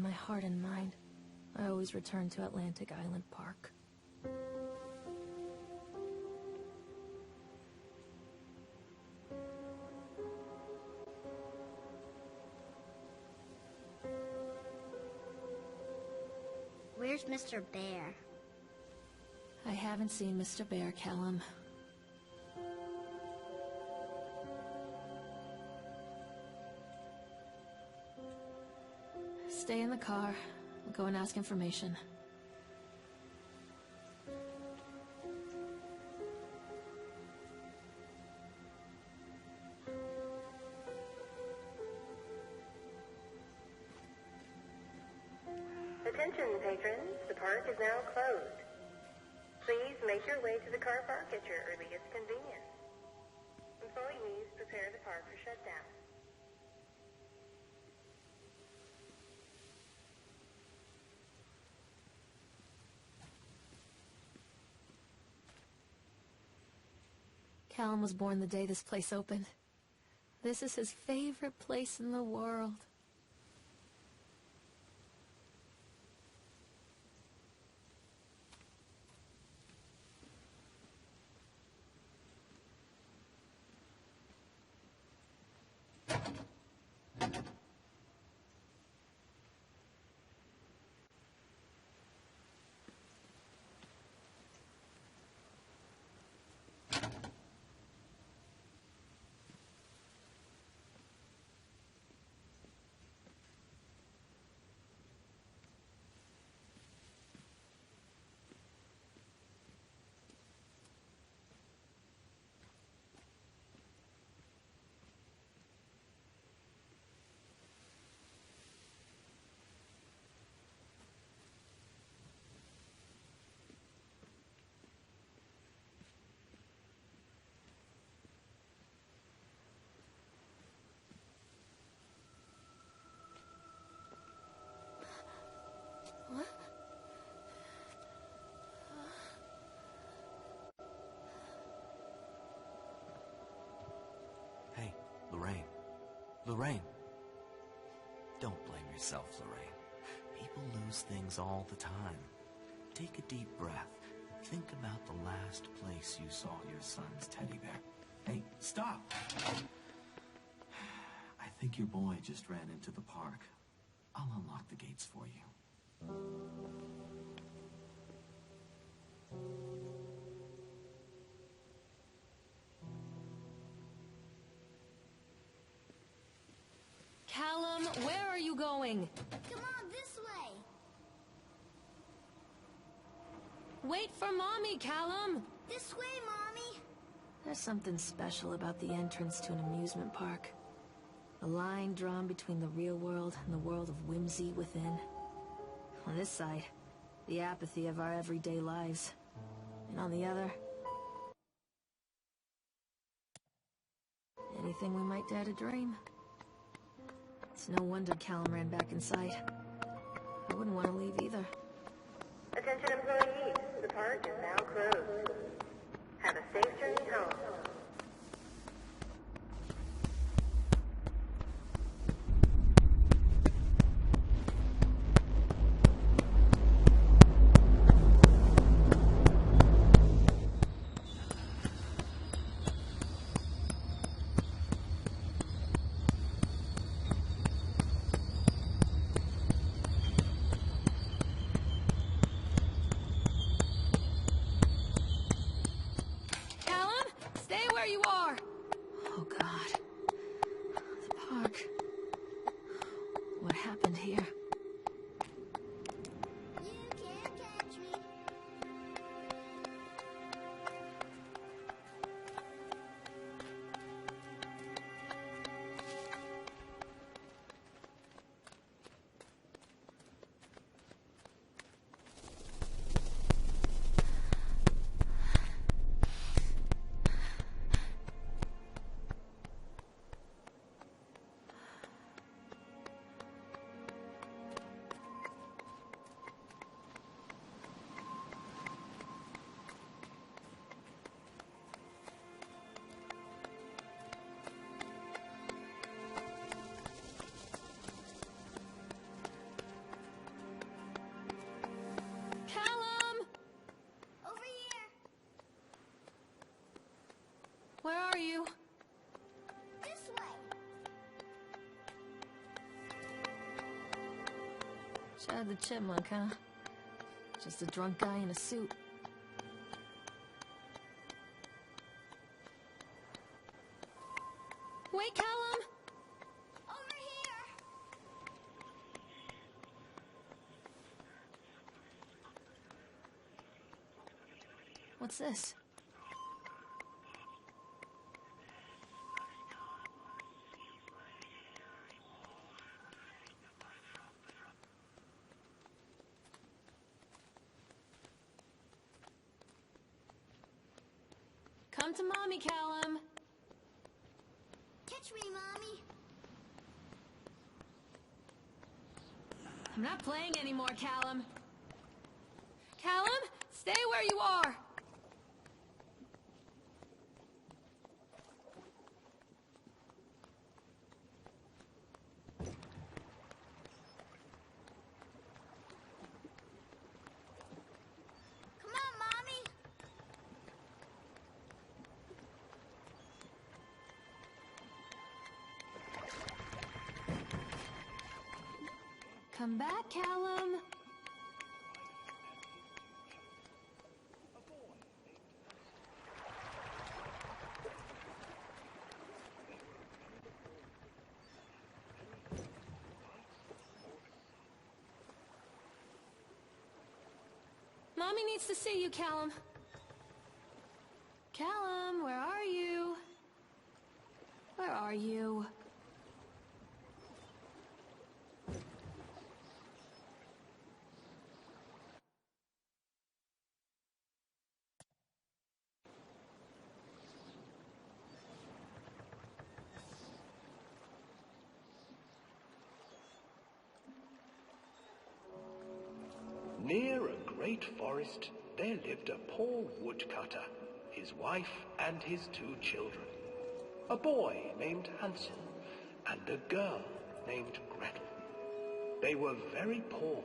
my heart and mind, I always return to Atlantic Island Park. Where's Mr. Bear? I haven't seen Mr. Bear, Callum. Stay in the car. I'll go and ask information. Attention, patrons. The park is now closed. Please make your way to the car park at your earliest convenience. Employees, prepare the park for shutdown. Callum was born the day this place opened. This is his favorite place in the world. What? Hey, Lorraine. Lorraine. Don't blame yourself, Lorraine. People lose things all the time. Take a deep breath. Think about the last place you saw your son's teddy bear. Hey, stop! I think your boy just ran into the park. I'll unlock the gates for you. Callum, where are you going? Come on, this way. Wait for Mommy, Callum! This way, Mommy. There's something special about the entrance to an amusement park. A line drawn between the real world and the world of whimsy within. On this side, the apathy of our everyday lives. And on the other, anything we might dare to dream. It's no wonder Callum ran back inside. I wouldn't want to leave either. Attention, employees. The park is now closed. Have a safe journey home. You are! Oh, God. The park. What happened here? You can't catch me. Chad the Chipmunk, huh? Just a drunk guy in a suit. Wait, Callum! Over here! What's this? Come to Mommy, Callum! Catch me, Mommy. I'm not playing anymore, Callum. Callum, stay where you are! Come on, Mommy. Come back, Callum. Mommy needs to see you, Callum. Callum, where are you? Where are you? Near a great forest, there lived a poor woodcutter, his wife and his 2 children. A boy named Hansel and a girl named Gretel. They were very poor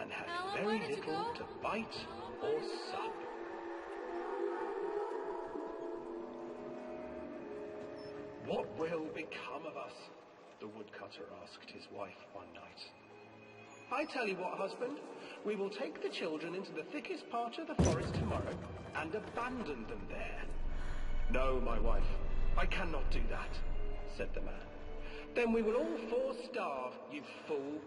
and had Alan, very where did you little go? to bite or sup. What will become of us? The woodcutter asked his wife one night. I tell you what, husband, we will take the children into the thickest part of the forest tomorrow and abandon them there. No, my wife, I cannot do that, said the man. Then we will all 4 starve, you fool.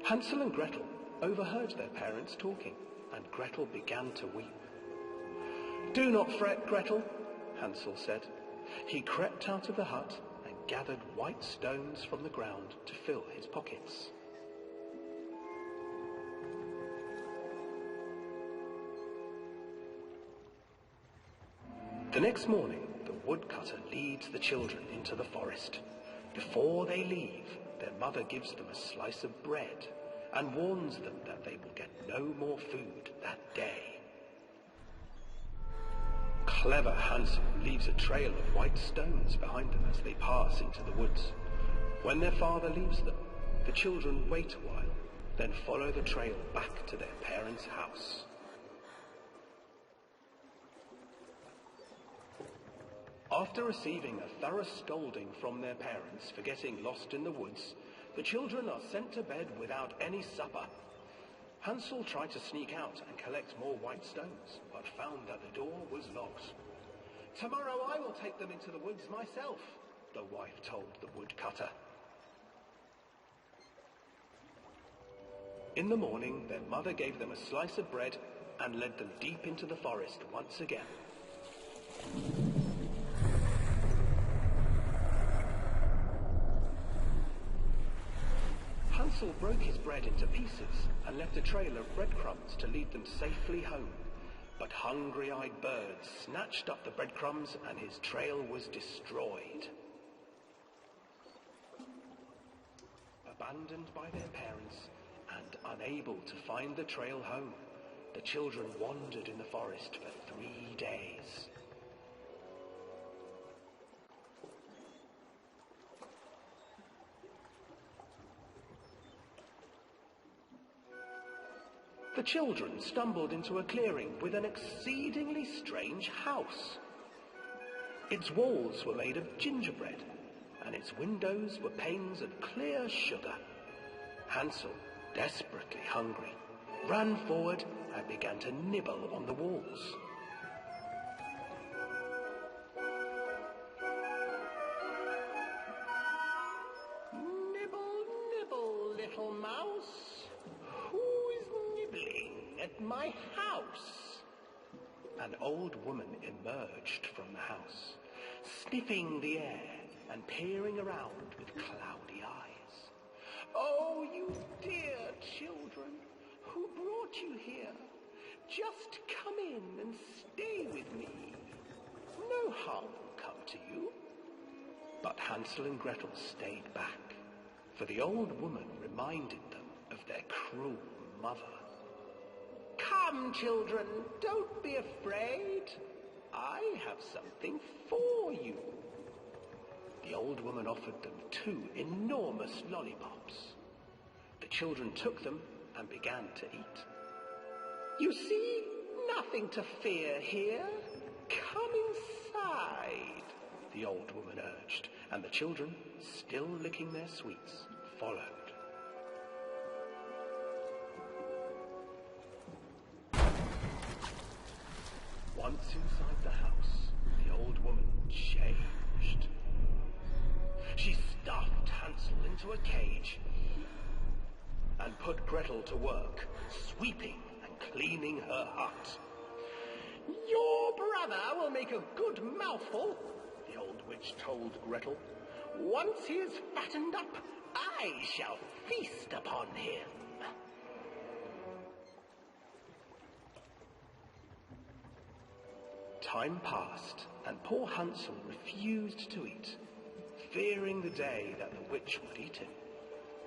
Hansel and Gretel overheard their parents talking, and Gretel began to weep. Do not fret, Gretel, Hansel said. He crept out of the hut and gathered white stones from the ground to fill his pockets. The next morning, the woodcutter leads the children into the forest. Before they leave, their mother gives them a slice of bread and warns them that they will get no more food that day. Clever Hansel leaves a trail of white stones behind them as they pass into the woods. When their father leaves them, the children wait a while, then follow the trail back to their parents' house. After receiving a thorough scolding from their parents for getting lost in the woods, the children are sent to bed without any supper. Hansel tried to sneak out and collect more white stones, but found that the door was locked. Tomorrow I will take them into the woods myself, the wife told the woodcutter. In the morning, their mother gave them a slice of bread and led them deep into the forest once again. Hansel broke his bread into pieces and left a trail of breadcrumbs to lead them safely home. But hungry-eyed birds snatched up the breadcrumbs and his trail was destroyed. Abandoned by their parents and unable to find the trail home, the children wandered in the forest for 3 days. The children stumbled into a clearing with an exceedingly strange house. Its walls were made of gingerbread, and its windows were panes of clear sugar. Hansel, desperately hungry, ran forward and began to nibble on the walls. Nibble, nibble, little mouse. Who is nibbling at my house? An old woman emerged from the house, sniffing the air and peering around with cloudy eyes. Oh, you dear children, who brought you here? Just come in and stay with me. No harm will come to you. But Hansel and Gretel stayed back, for the old woman reminded them of their cruel mother. Come, children, don't be afraid. I have something for you. The old woman offered them 2 enormous lollipops. The children took them and began to eat. You see, nothing to fear here. Come inside, the old woman urged, and the children, still licking their sweets, followed. Once inside the house, the old woman changed. She stuffed Hansel into a cage and put Gretel to work, sweeping and cleaning her hut. Your brother will make a good mouthful, the old witch told Gretel. Once he is fattened up, I shall feast upon him. Time passed, and poor Hansel refused to eat, fearing the day that the witch would eat him.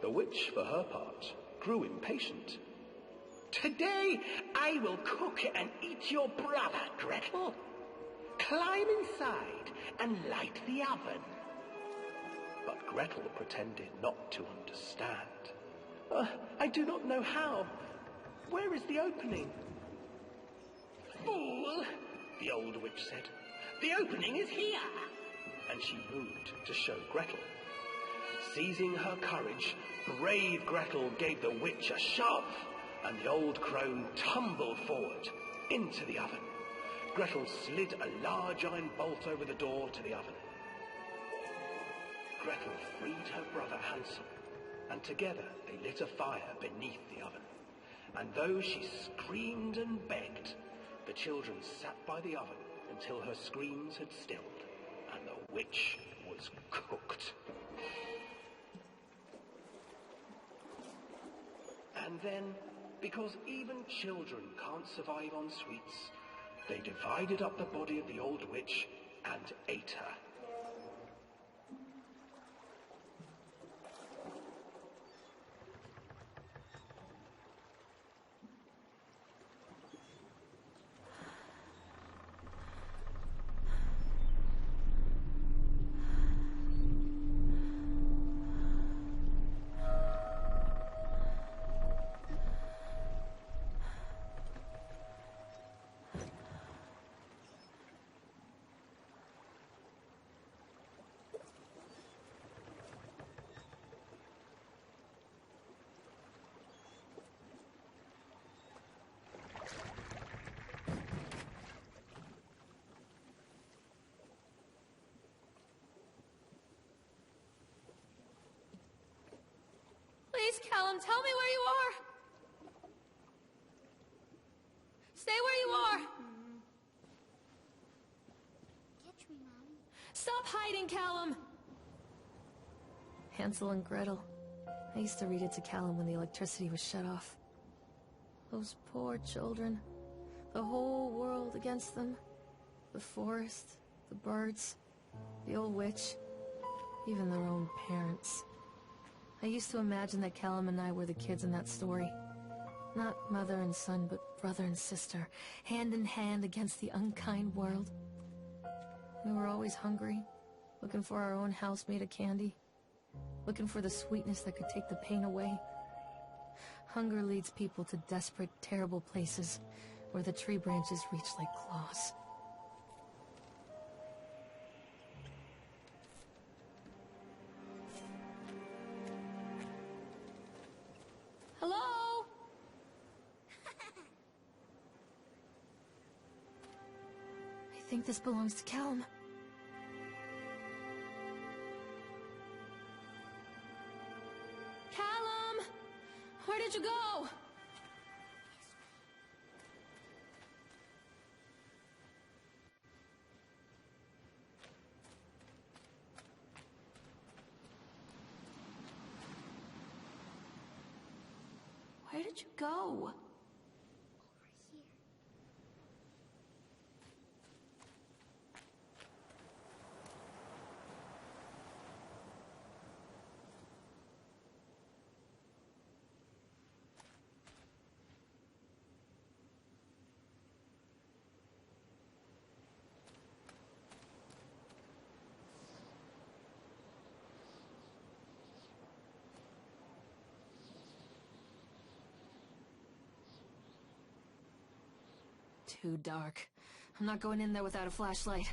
The witch, for her part, grew impatient. Today I will cook and eat your brother, Gretel. Climb inside and light the oven. But Gretel pretended not to understand. I do not know how. Where is the opening? Fool, the old witch said. The opening is here. And she moved to show Gretel. Seizing her courage, brave Gretel gave the witch a shove, and the old crone tumbled forward into the oven. Gretel slid a large iron bolt over the door to the oven. Gretel freed her brother Hansel, and together they lit a fire beneath the oven. And though she screamed and begged, the children sat by the oven until her screams had stilled, and the witch was cooked. And then, because even children can't survive on sweets, they divided up the body of the old witch and ate her. Please, Callum, tell me where you are. Stay where you are. Catch me, Mom. Stop hiding, Callum. Hansel and Gretel. I used to read it to Callum when the electricity was shut off. Those poor children. The whole world against them. The forest, the birds, the old witch, even their own parents. I used to imagine that Callum and I were the kids in that story. Not mother and son, but brother and sister, hand in hand against the unkind world. We were always hungry, looking for our own house made of candy, looking for the sweetness that could take the pain away. Hunger leads people to desperate, terrible places where the tree branches reach like claws. think this belongs to Callum. Callum! Where did you go? Where did you go? Over here. Too dark. I'm not going in there without a flashlight.